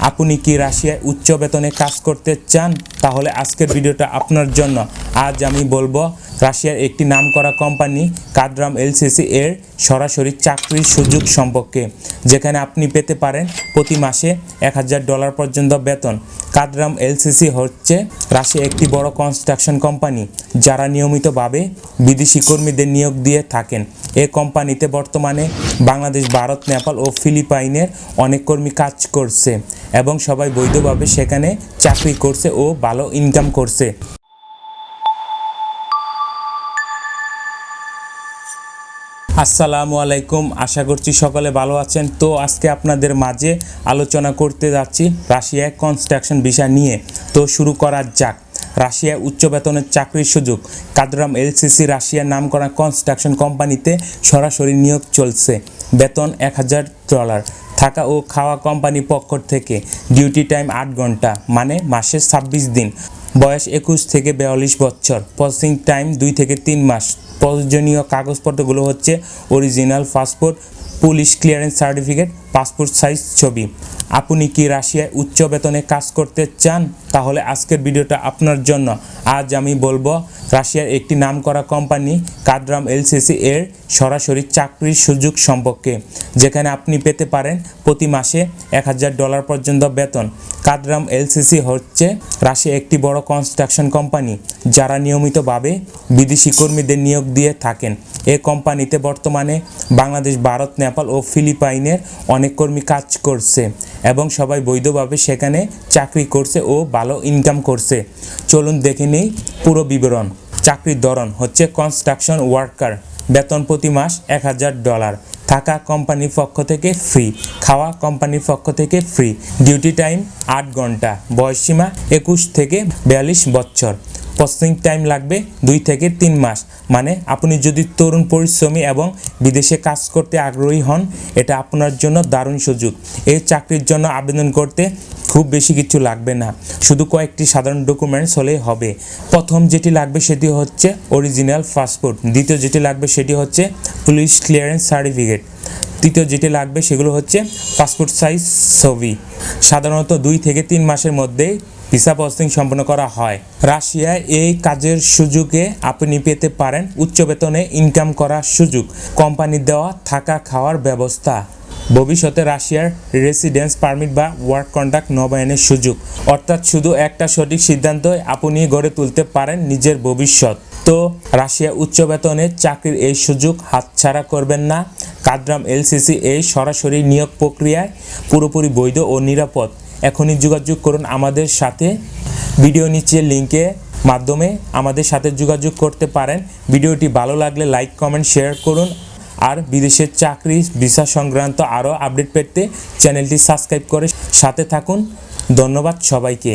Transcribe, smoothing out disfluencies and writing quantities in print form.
আপনি কি রাশিয়ায় উচ্চ বেতনে কাজ করতে চান? তাহলে আজকের ভিডিওটা আপনার জন্য। আজ আমি বলবো রাশিয়ার একটি নামকরা কোম্পানি কাদ্রাম এলসিসি এর সরাসরি চাকরির সুযোগ সম্পর্কে, যেখানে আপনি পেতে পারেন প্রতি মাসে $1000 পর্যন্ত বেতন। কাদ্রাম এলসিসি হচ্ছে রাশিয়ার একটি বড় কনস্ট্রাকশন কোম্পানি, যারা নিয়মিতভাবে বিদেশি কর্মীদের নিয়োগ দিয়ে থাকেন। এই কোম্পানিতে বর্তমানে বাংলাদেশ, ভারত, নেপাল ও ফিলিপাইনের অনেক কর্মী কাজ করছে এবং সবাই বৈধভাবে সেখানে চাকরি করছে ও ভালো ইনকাম করছে। আসসালামু আলাইকুম, আশা করছি সকলে ভালো আছেন। তো আজকে আপনাদের মাঝে আলোচনা করতে যাচ্ছি রাশিয়ায় কনস্ট্রাকশন বিষয় নিয়ে। তো শুরু করা যাক। রাশিয়ায় উচ্চ বেতনের চাকরির সুযোগ। কাদ্রাম এলসিসি রাশিয়ার নামকরা কনস্ট্রাকশন কোম্পানিতে সরাসরি নিয়োগ চলছে। বেতন $1000, থাকা ও খাওয়া কোম্পানি পক্ষ থেকে। ডিউটি টাইম 8 ঘন্টা, মানে মাসে 26 দিন। বয়স 21 থেকে 42 বছর। প্রসেসিং টাইম 2 থেকে 3 মাস। প্রয়োজনীয় কাগজপত্রগুলো হচ্ছে original passport, police clearance certificate, passport size ছবি। আপনি কি রাশিয়ায় উচ্চ বেতনে কাজ করতে চান? তাহলে আজকের ভিডিওটা আপনার জন্য। আজ আমি বলবো রাশিয়ার একটি নামকরা কোম্পানি কাদ্রাম এলসিসি এর সরাসরি চাকরির সুযোগ সম্পর্কে, যেখানে আপনি পেতে পারেন প্রতি মাসে $1000 পর্যন্ত বেতন। কাদ্রাম এলসিসি হচ্ছে রাশিয়ার একটি বড় কনস্ট্রাকশন কোম্পানি, যারা নিয়মিতভাবে বিদেশি কর্মীদের নিয়োগ দিয়ে থাকেন। এই কোম্পানিতে বর্তমানে বাংলাদেশ, ভারত, নেপাল ও ফিলিপাইনের অনেক কর্মী কাজ করছে এবং সবাই বৈধভাবে সেখানে চাকরি করছে ও ভালো ইনকাম করছে। চলুন দেখে নেই পুরো বিবরণ। চাকরির ধরন হচ্ছে কনস্ট্রাকশন ওয়ার্কার। বেতন প্রতি মাস $1000। থাকা কোম্পানির পক্ষ থেকে ফ্রি, খাওয়া কোম্পানির পক্ষ থেকে ফ্রি। ডিউটি টাইম 8 ঘন্টা। বয়সসীমা 21 থেকে 42 বছর। প্রসেসিং টাইম লাগবে 2 থেকে 3 মাস। মানে আপনি যদি তরুণ, পরিশ্রমী এবং বিদেশে কাজ করতে আগ্রহী হন, এটা আপনার জন্য দারুণ সুযোগ। এই চাকরির জন্য আবেদন করতে খুব বেশি কিছু লাগবে না, শুধু কয়েকটি সাধারণ ডকুমেন্টস হলেই হবে। প্রথম যেটি লাগবে সেটি হচ্ছে অরিজিনাল পাসপোর্ট। দ্বিতীয় যেটি লাগবে সেটি হচ্ছে পুলিশ ক্লিয়ারেন্স সার্টিফিকেট। তৃতীয় যেটি লাগবে সেগুলো হচ্ছে পাসপোর্ট সাইজ ছবি। সাধারণত 2 থেকে 3 মাসের মধ্যেই ভিসা প্রসেসিং সম্পন্ন করা হয়। রাশিয়ায় এই কাজের সুযোগে আপনি পেতে পারেন উচ্চ বেতনে ইনকাম করার সুযোগ, কোম্পানির দেওয়া থাকা খাওয়ার ব্যবস্থা, ভবিষ্যতে রাশিয়ার রেসিডেন্স পারমিট বা ওয়ার্ক কন্ট্রাক্ট নবায়নের সুযোগ। অর্থাৎ শুধু একটা সঠিক সিদ্ধান্তই আপনি গড়ে তুলতে পারেন নিজের ভবিষ্যৎ। তো রাশিয়া উচ্চ বেতনের চাকরির এই সুযোগ হাতছাড়া করবেন না। কাদ্রাম এলসিসি এই সরাসরি নিয়োগ প্রক্রিয়ায় পুরোপুরি বৈধ ও নিরাপদ। এখনই যোগাযোগ করুন আমাদের সাথে। ভিডিও নিচে লিঙ্কের মাধ্যমে আমাদের সাথে যোগাযোগ করতে পারেন। ভিডিওটি ভালো লাগলে লাইক, কমেন্ট, শেয়ার করুন। আর বিদেশের চাকরি, ভিসা সংক্রান্ত আরও আপডেট পেতে চ্যানেলটি সাবস্ক্রাইব করে সাথে থাকুন। ধন্যবাদ সবাইকে।